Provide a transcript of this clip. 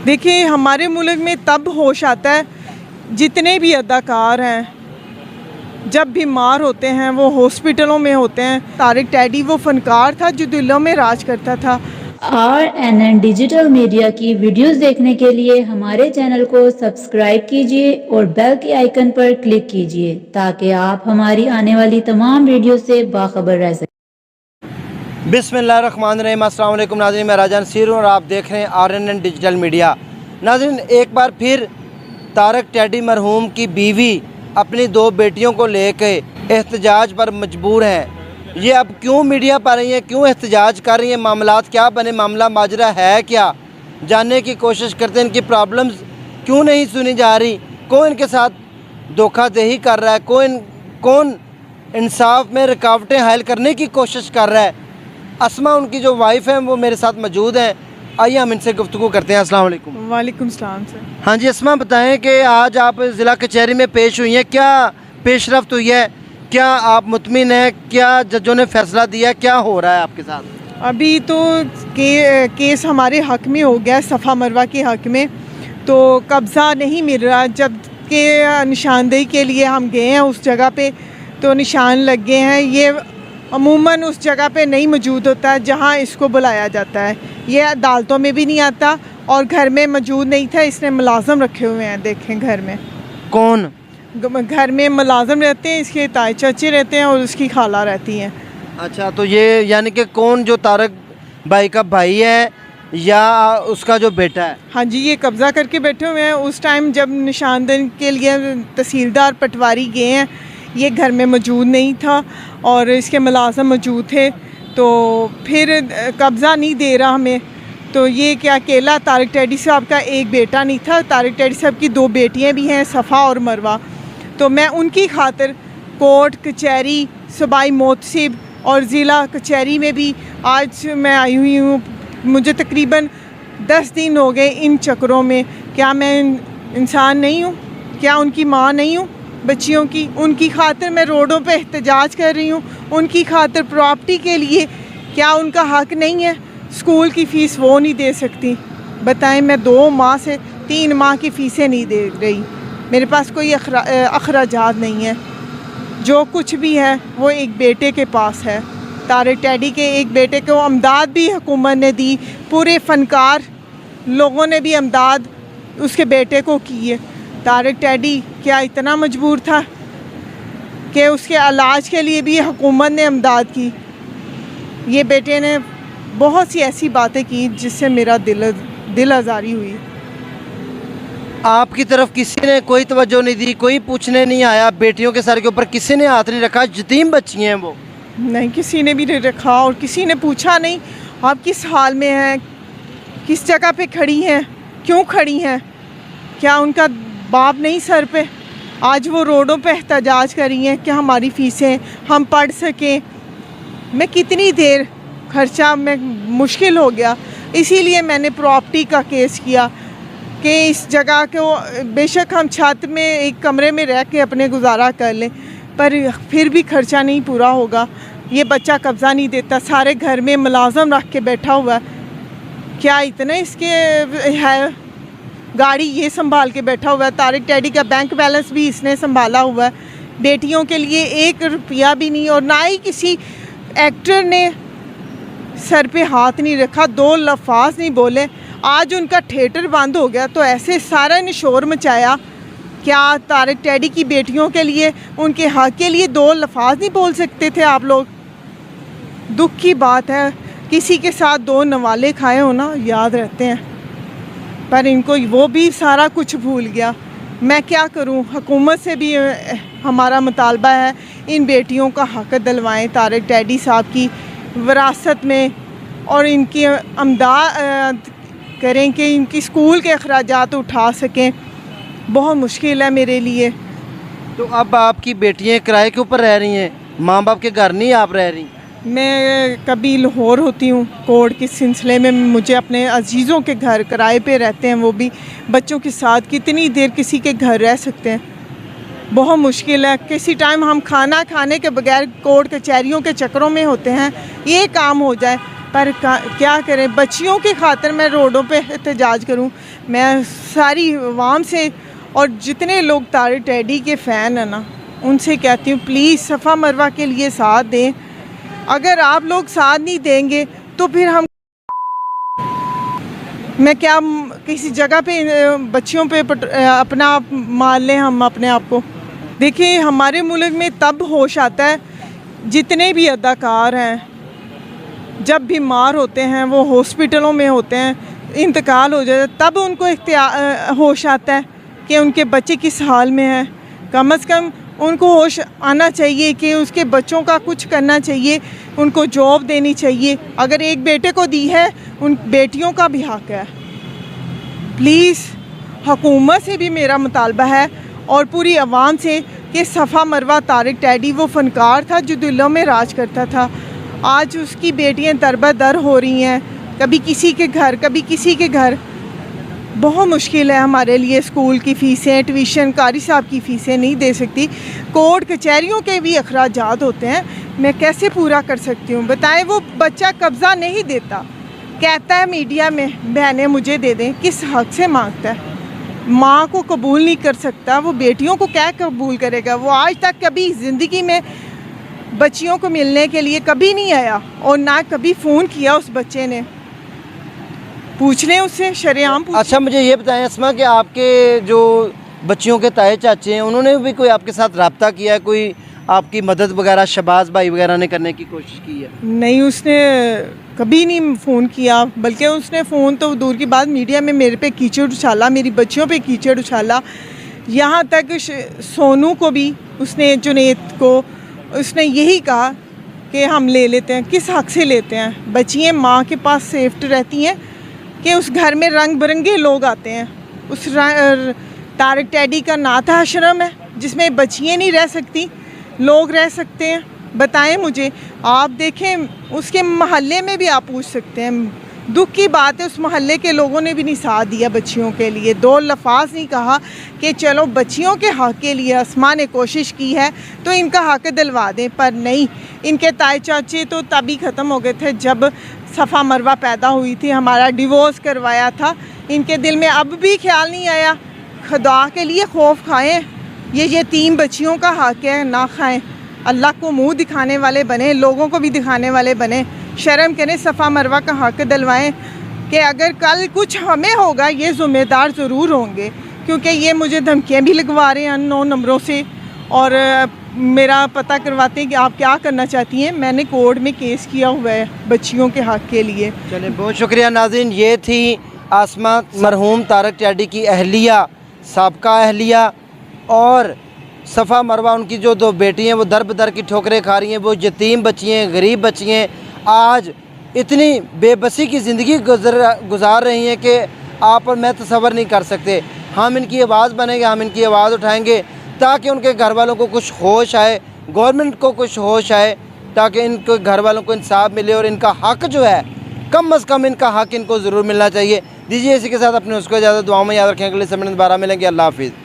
देखिए, हमारे मुल्क में तब होश आता है जितने भी अदाकार हैं जब बीमार होते हैं वो हॉस्पिटलों में होते हैं। तारिक टैडी वो फनकार था जो दिलों में राज करता था। RNN डिजिटल मीडिया की वीडियोस देखने के लिए हमारे चैनल को सब्सक्राइब कीजिए और बेल के आइकन पर क्लिक कीजिए ताकि आप हमारी आने वाली तमाम वीडियो से बाखबर रह सकें। बिस्मिल्लाहिर्रहमानिर्रहीम। अस्सलाम वालेकुम नाज़रीन, मैं राजा नसीर हूं और आप देख रहे हैं RNN डिजिटल मीडिया। नाज़रीन, एक बार फिर तारिक टैडी मरहूम की बीवी अपनी दो बेटियों को लेकर एहतजाज पर मजबूर हैं। ये अब क्यों मीडिया पर रही हैं, क्यों एहतजाज कर रही हैं, मामलात क्या बने, मामला माजरा है क्या, जानने की कोशिश करते हैं। इनकी प्रॉब्लम्स क्यों नहीं सुनी जा रही, कौन इनके साथ धोखाधड़ी कर रहा है, कौन इंसाफ में रुकावटें हायल करने की कोशिश कर रहा है। अस्मा उनकी जो वाइफ है वो मेरे साथ मौजूद हैं, आइए हम इनसे गुफ्तगू करते हैं। अस्सलाम वालेकुम। वालेकुम सलाम सर। हाँ जी अस्मा, बताएं कि आज आप ज़िला कचहरी में पेश हुई हैं, क्या पेशरफ्त हुई है, क्या आप मुतमिन हैं, क्या जजों ने फैसला दिया, क्या हो रहा है आपके साथ? अभी तो केस हमारे हक़ में हो गया, सफ़ा मरवा के हक़ में, तो कब्ज़ा नहीं मिल रहा। जब के निशानदेही के लिए हम गए हैं उस जगह पे तो निशान लग गए हैं। ये अमूमन उस जगह पे नहीं मौजूद होता है जहाँ इसको बुलाया जाता है। ये अदालतों में भी नहीं आता और घर में मौजूद नहीं था। इसने मुलाजम रखे हुए हैं, देखें घर में। कौन? घर में मुलाजम रहते हैं, इसके ताए चाचे रहते हैं और उसकी खाला रहती हैं। अच्छा, तो ये यानी कि कौन, जो तारिक भाई का भाई है या उसका जो बेटा है? हाँ जी, ये कब्ज़ा करके बैठे हुए हैं। उस टाइम जब निशानदेही के लिए तहसीलदार पटवारी गए हैं, ये घर में मौजूद नहीं था और इसके मुलाजम मौजूद थे, तो फिर कब्ज़ा नहीं दे रहा हमें। तो ये क्या अकेला तारिक टैडी साहब का एक बेटा नहीं था, तारिक टैडी साहब की दो बेटियां भी हैं, सफ़ा और मरवा। तो मैं उनकी खातिर कोर्ट कचहरी, सूबाई मोहतसिब और ज़िला कचहरी में भी आज मैं आई हुई हूँ। मुझे तकरीबन 10 दिन हो गए इन चक्करों में। क्या मैं इंसान नहीं हूँ? क्या उनकी माँ नहीं हूँ बच्चियों की? उनकी खातिर मैं रोडों पे एहतजाज कर रही हूँ, उनकी खातिर प्रॉपर्टी के लिए। क्या उनका हक़ नहीं है? स्कूल की फ़ीस वो नहीं दे सकती। बताएं, मैं 2 माह से 3 माह की फ़ीसें नहीं दे रही। मेरे पास कोई अखराजात नहीं है। जो कुछ भी है वो एक बेटे के पास है। तारिक टैडी के एक बेटे को अमदाद भी हुकूमत ने दी, पूरे फ़नकार लोगों ने भी अमदाद उसके बेटे को की है। तारिक टैडी क्या इतना मजबूर था कि उसके इलाज के लिए भी हुकूमत ने अमदाद की? ये बेटे ने बहुत सी ऐसी बातें की जिससे मेरा दिल आज़ारी हुई। आपकी तरफ किसी ने कोई तवज्जो नहीं दी, कोई पूछने नहीं आया? बेटियों के सर के ऊपर किसी ने हाथ नहीं रखा? यतीम बच्ची हैं वो। नहीं, किसी ने भी नहीं रखा और किसी ने पूछा नहीं आप किस हाल में हैं, किस जगह पे खड़ी हैं, क्यों खड़ी हैं? क्या उनका बाप नहीं सर पे? आज वो रोडों पे एहतजाज कर रही हैं कि हमारी फ़ीसें हम पढ़ सकें। मैं कितनी देर खर्चा में मुश्किल हो गया, इसीलिए मैंने प्रॉपर्टी का केस किया कि इस जगह को बेशक हम छत में एक कमरे में रह के अपने गुजारा कर लें, पर फिर भी खर्चा नहीं पूरा होगा। ये बच्चा कब्ज़ा नहीं देता, सारे घर में मुलाजम रख के बैठा हुआ है। क्या इतना इसके है? गाड़ी ये संभाल के बैठा हुआ है। तारिक टैडी का बैंक बैलेंस भी इसने संभाला हुआ है। बेटियों के लिए 1 रुपया भी नहीं, और ना ही किसी एक्टर ने सर पे हाथ नहीं रखा, 2 लफ्ज़ नहीं बोले। आज उनका थिएटर बंद हो गया तो ऐसे सारा ने शोर मचाया। क्या तारिक टैडी की बेटियों के लिए, उनके हक़ के लिए 2 लफ्ज़ नहीं बोल सकते थे आप लोग? दुख की बात है, किसी के साथ 2 नवाले खाए हो ना, याद रहते हैं, पर इनको वो भी सारा कुछ भूल गया। मैं क्या करूं? हुकूमत से भी हमारा मुतालबा है इन बेटियों का हक़ दिलवाएं तारिक टैडी साहब की विरासत में, और इनकी अमदाद करें कि इनकी स्कूल के अखराजात उठा सकें। बहुत मुश्किल है मेरे लिए। तो अब आपकी बेटियां किराए के ऊपर रह रही हैं, माँ बाप के घर नहीं आप रह रही? मैं कभी लाहौर होती हूँ कोर्ट के सिलसिले में, मुझे अपने अजीज़ों के घर किराए पे रहते हैं, वो भी बच्चों के साथ। कितनी देर किसी के घर रह सकते हैं? बहुत मुश्किल है। किसी टाइम हम खाना खाने के बगैर कोर्ट कचहरियों के चक्करों में होते हैं। ये काम हो जाए, पर क्या करें, बच्चियों की खातिर मैं रोडों पे एहतजाज करूं। मैं सारी आवाम से और जितने लोग तारिक टैडी के फ़ैन हैं ना, उनसे कहती हूँ प्लीज़ सफ़ा मरवा के लिए साथ दें। अगर आप लोग साथ नहीं देंगे तो फिर हम, मैं क्या किसी जगह पे बच्चियों पे अपना आप मान लें हम अपने आप को। देखिए हमारे मुल्क में तब होश आता है, जितने भी अदाकार हैं जब बीमार होते हैं, वो हॉस्पिटलों में होते हैं, इंतकाल हो जाता है, तब उनको होश आता है कि उनके बच्चे किस हाल में हैं। कम से कम उनको होश आना चाहिए कि उसके बच्चों का कुछ करना चाहिए, उनको जॉब देनी चाहिए। अगर एक बेटे को दी है, उन बेटियों का भी हक है। प्लीज़ हुकूमत से भी मेरा मुतालबा है और पूरी आवाम से कि सफ़ा मरवा तारिक टैडी वो फ़नकार था जो दिलों में राज करता था। आज उसकी बेटियां दर हो रही हैं, कभी किसी के घर कभी किसी के घर। बहुत मुश्किल है हमारे लिए। स्कूल की फ़ीसें, ट्यूशन, कारी साहब की फ़ीसें नहीं दे सकती। कोर्ट कचहरियों के भी अखराजात होते हैं, मैं कैसे पूरा कर सकती हूँ बताएं। वो बच्चा कब्ज़ा नहीं देता, कहता है मीडिया में बहनें मुझे दे दें। किस हक़ से मांगता है? माँ को कबूल नहीं कर सकता, वो बेटियों को क्या कबूल करेगा? वो आज तक कभी ज़िंदगी में बच्चियों को मिलने के लिए कभी नहीं आया और ना कभी फ़ोन किया उस बच्चे ने। पूछ लें उससे, शरेआम पूछ। अच्छा मुझे ये बताएं अस्मा कि आपके जो बच्चियों के ताए चाचे हैं, उन्होंने भी कोई आपके साथ रब्ता किया है, कोई आपकी मदद वगैरह शहबाज भाई वगैरह ने करने की कोशिश की है? नहीं, उसने कभी नहीं फ़ोन किया, बल्कि उसने फ़ोन तो दूर की बात मीडिया में मेरे पे कीचड़ उछाला, मेरी बच्चियों पे कीचड़ उछाला। यहाँ तक सोनू को भी उसने, जुनैद को उसने यही कहा कि हम ले लेते हैं। किस हक़ से लेते हैं? बच्चियाँ माँ के पास सेफ्ट रहती हैं कि उस घर में रंग बिरंगे लोग आते हैं। उस तारिक टैडी का नाता आश्रम है जिसमें बच्चियाँ नहीं रह सकती, लोग रह सकते हैं। बताएं मुझे, आप देखें उसके महल्ले में भी आप पूछ सकते हैं। दुख की बात है, उस महल्ले के लोगों ने भी नहीं साथ दिया बच्चियों के लिए। दो लफ्ज़ नहीं कहा कि चलो बच्चियों के हक़ के लिए अस्मा ने कोशिश की है तो इनका हक़ दिलवा दें, पर नहीं। इनके ताए चाचे तो तभी ख़त्म हो गए थे जब सफ़ा मरवा पैदा हुई थी, हमारा डिवोर्स करवाया था। इनके दिल में अब भी ख्याल नहीं आया। खुदा के लिए खौफ खाएं, ये यतीम बच्चियों का हक़ है, ना खाएं। अल्लाह को मुंह दिखाने वाले बने, लोगों को भी दिखाने वाले बने। शर्म करें, सफ़ा मरवा का हक़ दिलवाएं कि अगर कल कुछ हमें होगा ये ज़िम्मेदार ज़रूर होंगे, क्योंकि ये मुझे धमकियाँ भी लगवा रहे हैं अननोन नंबरों से और मेरा पता करवाते हैं कि आप क्या करना चाहती हैं। मैंने कोर्ट में केस किया हुआ है बच्चियों के हक़ के लिए। चलिए बहुत शुक्रिया नाज़रीन, ये थी आसमा मरहूम तारिक टैडी की अहलिया, साबका अहलिया, और सफ़ा मरवा उनकी जो दो बेटी हैं वो दर बदर की ठोकरें खा रही हैं। वो यतीम बच्ची हैं, गरीब बच्ची हैं, आज इतनी बेबसी की ज़िंदगी गुजार रही हैं कि आप और मैं तसव्वुर नहीं कर सकते। हम इनकी आवाज़ बनेंगे, हम इनकी आवाज़ उठाएंगे ताकि उनके घर वालों को कुछ होश आए, गवर्नमेंट को कुछ होश आए, ताकि इनके घर वालों को इंसाफ मिले और इनका हक़ जो है कम से कम इनका हक़ इनको ज़रूर मिलना चाहिए। दीजिए इसी के साथ अपने उसको ज़्यादा दुआओं में याद रखें। अगले समय दोबारा मिलेंगे। अल्लाह हाफ़िज़।